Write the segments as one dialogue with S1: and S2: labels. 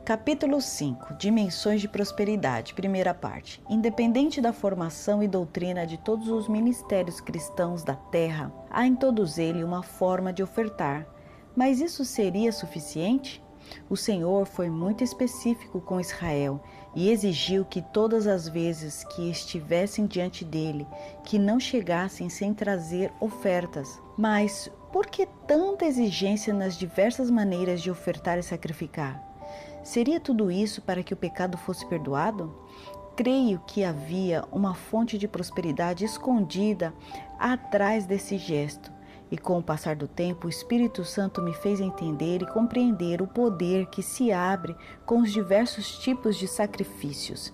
S1: Capítulo 5. Dimensões de prosperidade. Primeira parte. Independente da formação e doutrina de todos os ministérios cristãos da terra, há em todos eles uma forma de ofertar. Mas isso seria suficiente? O Senhor foi muito específico com Israel e exigiu que todas as vezes que estivessem diante dele, que não chegassem sem trazer ofertas. Mas por que tanta exigência nas diversas maneiras de ofertar e sacrificar? Seria tudo isso para que o pecado fosse perdoado? Creio que havia uma fonte de prosperidade escondida atrás desse gesto. E com o passar do tempo, o Espírito Santo me fez entender e compreender o poder que se abre com os diversos tipos de sacrifícios.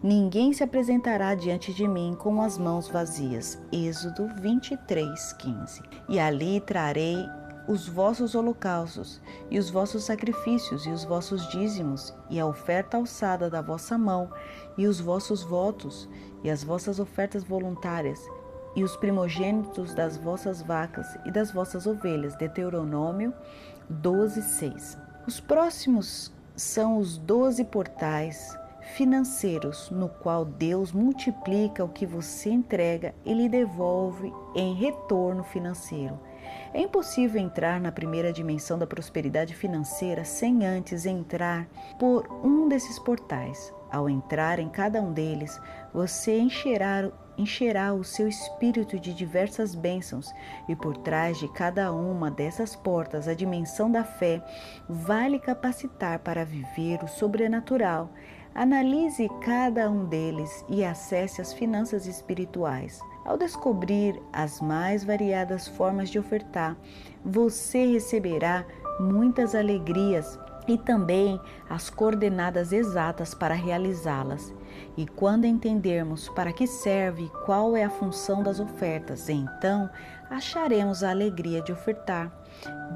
S1: Ninguém se apresentará diante de mim com as mãos vazias. Êxodo 23:15. E ali trarei os vossos holocaustos, e os vossos sacrifícios, e os vossos dízimos, e a oferta alçada da vossa mão, e os vossos votos, e as vossas ofertas voluntárias, e os primogênitos das vossas vacas e das vossas ovelhas. Deuteronômio 12:6. Os próximos são os 12 portais financeiros, no qual Deus multiplica o que você entrega e lhe devolve em retorno financeiro. É impossível entrar na primeira dimensão da prosperidade financeira sem antes entrar por um desses portais. Ao entrar em cada um deles, você encherá o seu espírito de diversas bênçãos, e por trás de cada uma dessas portas, a dimensão da fé vai lhe capacitar para viver o sobrenatural. Analise cada um deles e acesse as finanças espirituais. Ao descobrir as mais variadas formas de ofertar, você receberá muitas alegrias e também as coordenadas exatas para realizá-las. E quando entendermos para que serve e qual é a função das ofertas, então acharemos a alegria de ofertar.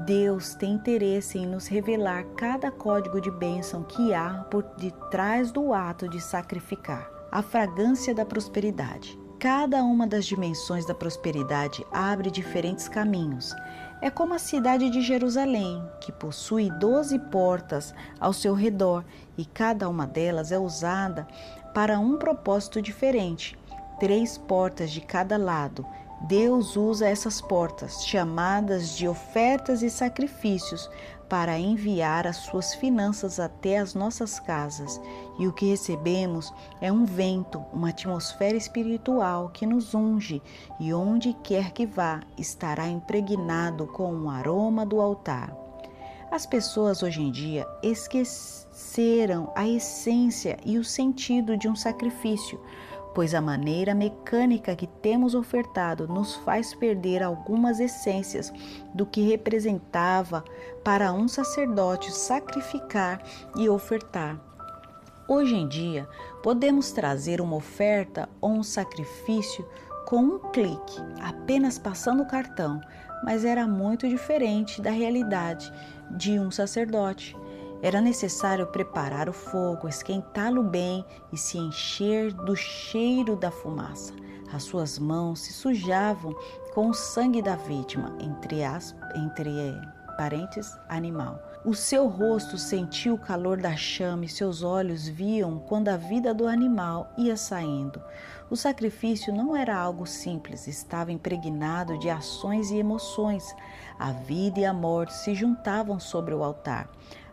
S1: Deus tem interesse em nos revelar cada código de bênção que há por detrás do ato de sacrificar. A fragrância da prosperidade. Cada uma das dimensões da prosperidade abre diferentes caminhos. É como a cidade de Jerusalém, que possui 12 portas ao seu redor, e cada uma delas é usada para um propósito diferente. 3 portas de cada lado. Deus usa essas portas, chamadas de ofertas e sacrifícios, para enviar as suas finanças até as nossas casas. E o que recebemos é um vento, uma atmosfera espiritual que nos unge, e onde quer que vá, estará impregnado com o aroma do altar. As pessoas hoje em dia esqueceram a essência e o sentido de um sacrifício, pois a maneira mecânica que temos ofertado nos faz perder algumas essências do que representava para um sacerdote sacrificar e ofertar. Hoje em dia, podemos trazer uma oferta ou um sacrifício com um clique, apenas passando o cartão, mas era muito diferente da realidade de um sacerdote. Era necessário preparar o fogo, esquentá-lo bem e se encher do cheiro da fumaça. As suas mãos se sujavam com o sangue da vítima, entre parênteses, animal. O seu rosto sentia o calor da chama e seus olhos viam quando a vida do animal ia saindo. O sacrifício não era algo simples, estava impregnado de ações e emoções. A vida e a morte se juntavam sobre o altar,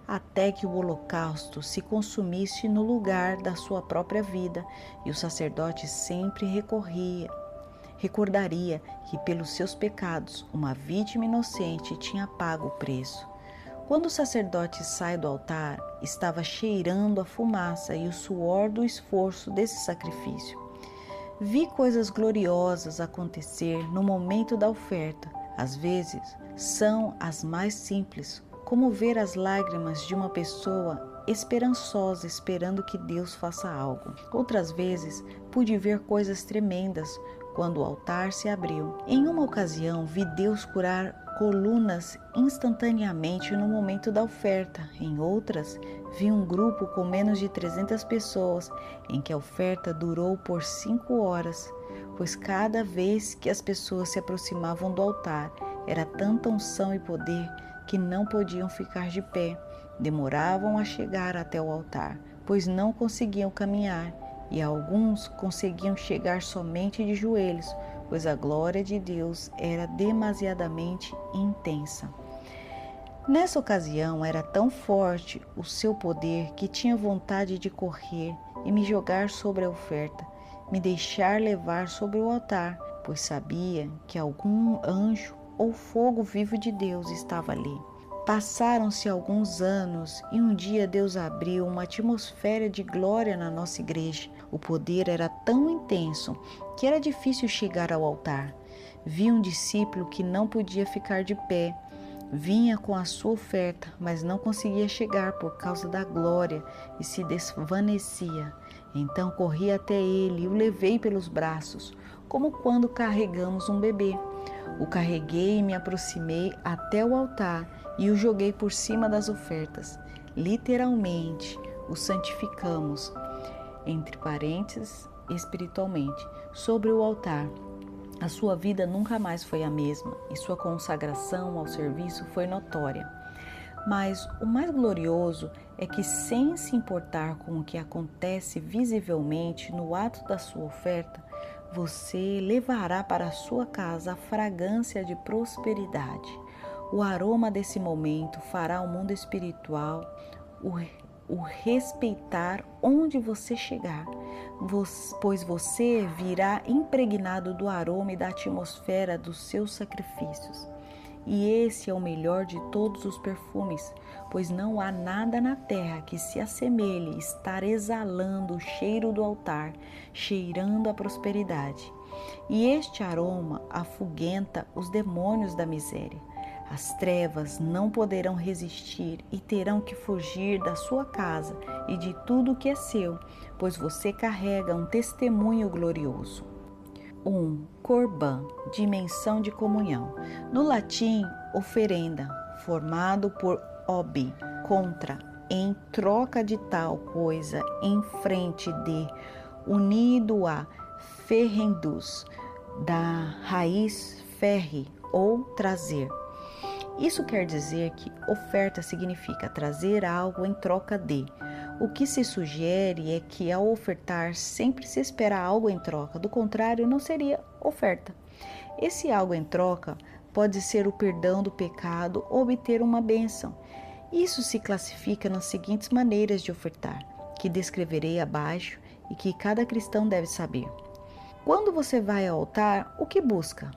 S1: até que o holocausto se consumisse no lugar da sua própria vida, e o sacerdote sempre recordaria que pelos seus pecados uma vítima inocente tinha pago o preço. Quando o sacerdote sai do altar, estava cheirando a fumaça e o suor do esforço desse sacrifício. Vi coisas gloriosas acontecer no momento da oferta. Às vezes, são as mais simples, como ver as lágrimas de uma pessoa esperançosa esperando que Deus faça algo. Outras vezes, pude ver coisas tremendas quando o altar se abriu. Em uma ocasião, vi Deus curar colunas instantaneamente no momento da oferta. Em outras, vi um grupo com menos de 300 pessoas, em que a oferta durou por 5 horas, pois cada vez que as pessoas se aproximavam do altar, era tanta unção e poder que não podiam ficar de pé. demoravam a chegar até o altar, pois não conseguiam caminhar, e alguns conseguiam chegar somente de joelhos, pois a glória de Deus era demasiadamente intensa. Nessa ocasião era tão forte o seu poder que tinha vontade de correr e me jogar sobre a oferta, me deixar levar sobre o altar, pois sabia que algum anjo ou fogo vivo de Deus estava ali. Passaram-se alguns anos e um dia Deus abriu uma atmosfera de glória na nossa igreja. O poder era tão intenso que era difícil chegar ao altar. Vi um discípulo que não podia ficar de pé. Vinha com a sua oferta, mas não conseguia chegar por causa da glória e se desvanecia. Então corri até ele e o levei pelos braços, como quando carregamos um bebê. O carreguei e me aproximei até o altar e o joguei por cima das ofertas. Literalmente, o santificamos, entre parênteses, espiritualmente, sobre o altar. A sua vida nunca mais foi a mesma e sua consagração ao serviço foi notória. Mas o mais glorioso é que, sem se importar com o que acontece visivelmente no ato da sua oferta, você levará para a sua casa a fragrância de prosperidade. O aroma desse momento fará o mundo espiritual o respeitar onde você chegar, pois você virá impregnado do aroma e da atmosfera dos seus sacrifícios. E esse é o melhor de todos os perfumes, pois não há nada na terra que se assemelhe estar exalando o cheiro do altar, cheirando a prosperidade. E este aroma afugenta os demônios da miséria. As trevas não poderão resistir e terão que fugir da sua casa e de tudo que é seu, pois você carrega um testemunho glorioso. 1. Corban, dimensão de comunhão. No latim, oferenda, formado por ob, contra, em troca de tal coisa, em frente de, unido a ferrendus, da raiz ferre ou trazer. Isso quer dizer que oferta significa trazer algo em troca de. O que se sugere é que ao ofertar sempre se espera algo em troca, do contrário não seria oferta. Esse algo em troca pode ser o perdão do pecado ou obter uma bênção. Isso se classifica nas seguintes maneiras de ofertar, que descreverei abaixo e que cada cristão deve saber. Quando você vai ao altar, o que busca?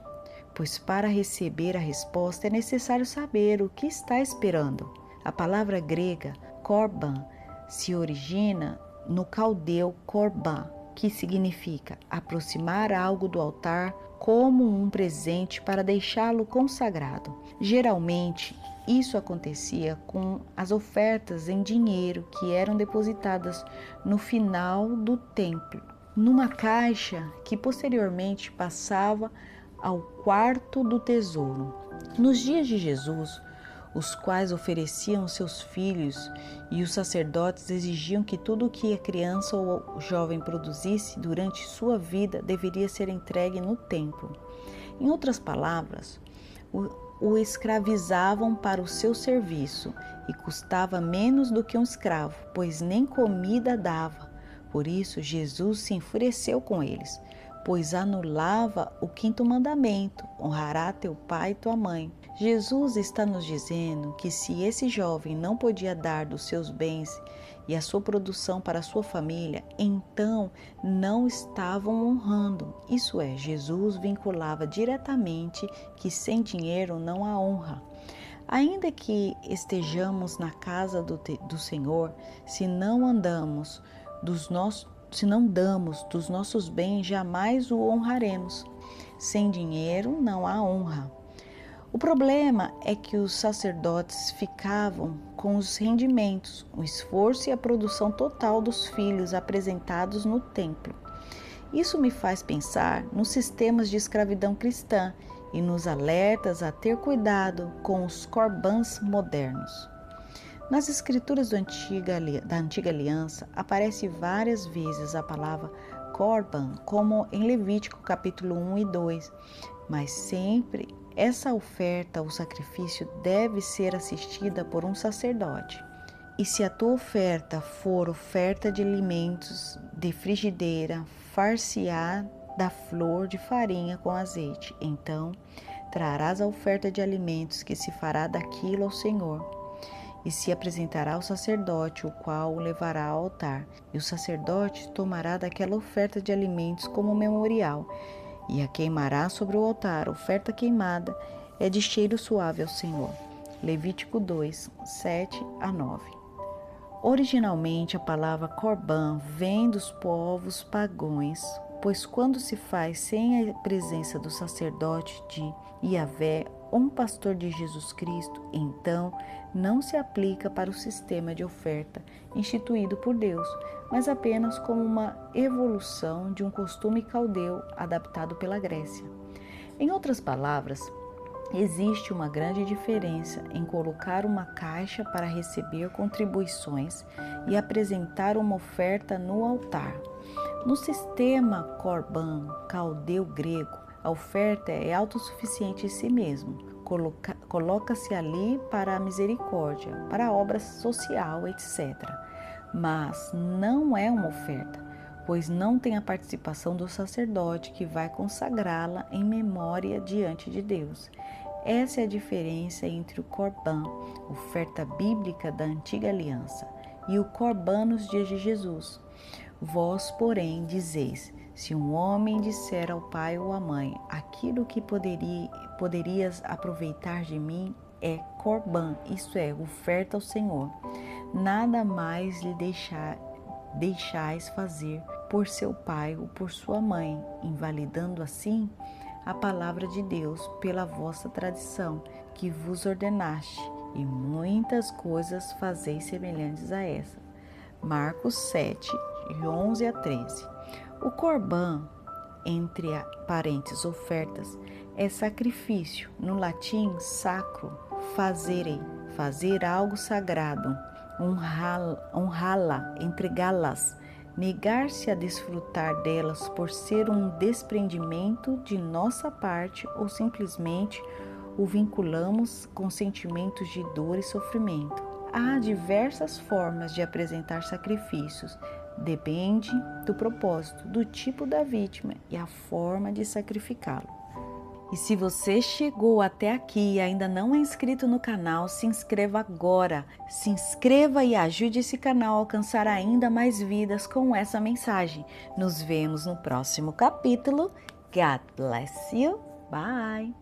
S1: Pois para receber a resposta é necessário saber o que está esperando. A palavra grega korban se origina no caldeu korban, que significa aproximar algo do altar como um presente para deixá-lo consagrado. Geralmente, isso acontecia com as ofertas em dinheiro que eram depositadas no final do templo, numa caixa que posteriormente passava ao quarto do tesouro. Nos dias de Jesus, os quais ofereciam seus filhos, e os sacerdotes exigiam que tudo o que a criança ou o jovem produzisse durante sua vida deveria ser entregue no templo. Em outras palavras, o escravizavam para o seu serviço e custava menos do que um escravo, pois nem comida dava. Por isso, Jesus se enfureceu com eles, pois anulava o 5º mandamento: honrará teu pai e tua mãe. Jesus está nos dizendo que se esse jovem não podia dar dos seus bens e a sua produção para a sua família, então não estavam honrando. Isso é, Jesus vinculava diretamente que sem dinheiro não há honra. Ainda que estejamos na casa do Senhor, se não damos dos nossos bens, jamais o honraremos. Sem dinheiro não há honra. O problema é que os sacerdotes ficavam com os rendimentos, o esforço e a produção total dos filhos apresentados no templo. Isso me faz pensar nos sistemas de escravidão cristã e nos alertas a ter cuidado com os corbãs modernos. Nas escrituras da Antiga Aliança, aparece várias vezes a palavra corban, como em Levítico capítulo 1 e 2, mas sempre essa oferta ou sacrifício deve ser assistida por um sacerdote. E se a tua oferta for oferta de alimentos de frigideira, far-se-á da flor de farinha com azeite. Então trarás a oferta de alimentos que se fará daquilo ao Senhor. E se apresentará ao sacerdote, o qual o levará ao altar. E o sacerdote tomará daquela oferta de alimentos como memorial, e a queimará sobre o altar. Oferta queimada é de cheiro suave ao Senhor. Levítico 2, 7 a 9. Originalmente, a palavra Corban vem dos povos pagãos, pois quando se faz sem a presença do sacerdote de Yahvé, um pastor de Jesus Cristo, então não se aplica para o sistema de oferta instituído por Deus, mas apenas como uma evolução de um costume caldeu adaptado pela Grécia. Em outras palavras, existe uma grande diferença em colocar uma caixa para receber contribuições e apresentar uma oferta no altar. No sistema Corban caldeu grego, a oferta é autossuficiente em si mesmo. Coloca-se ali para a misericórdia, para a obra social, etc. Mas não é uma oferta, pois não tem a participação do sacerdote que vai consagrá-la em memória diante de Deus. Essa é a diferença entre o Corban, oferta bíblica da antiga aliança, e o Corban nos dias de Jesus. Vós, porém, dizeis: se um homem disser ao pai ou à mãe, aquilo que poderias aproveitar de mim é Corban, isto é, oferta ao Senhor, nada mais lhe deixais fazer por seu pai ou por sua mãe, invalidando assim a palavra de Deus pela vossa tradição, que vos ordenaste, e muitas coisas fazeis semelhantes a essa. Marcos 7, de 11 a 13. O Corban, entre parênteses ofertas, é sacrifício, no latim sacro, fazer algo sagrado, honrá-la, entregá-las, negar-se a desfrutar delas por ser um desprendimento de nossa parte ou simplesmente o vinculamos com sentimentos de dor e sofrimento. Há diversas formas de apresentar sacrifícios, depende do propósito, do tipo da vítima e a forma de sacrificá-lo. E se você chegou até aqui e ainda não é inscrito no canal, se inscreva agora. Se inscreva e ajude esse canal a alcançar ainda mais vidas com essa mensagem. Nos vemos no próximo capítulo. God bless you. Bye.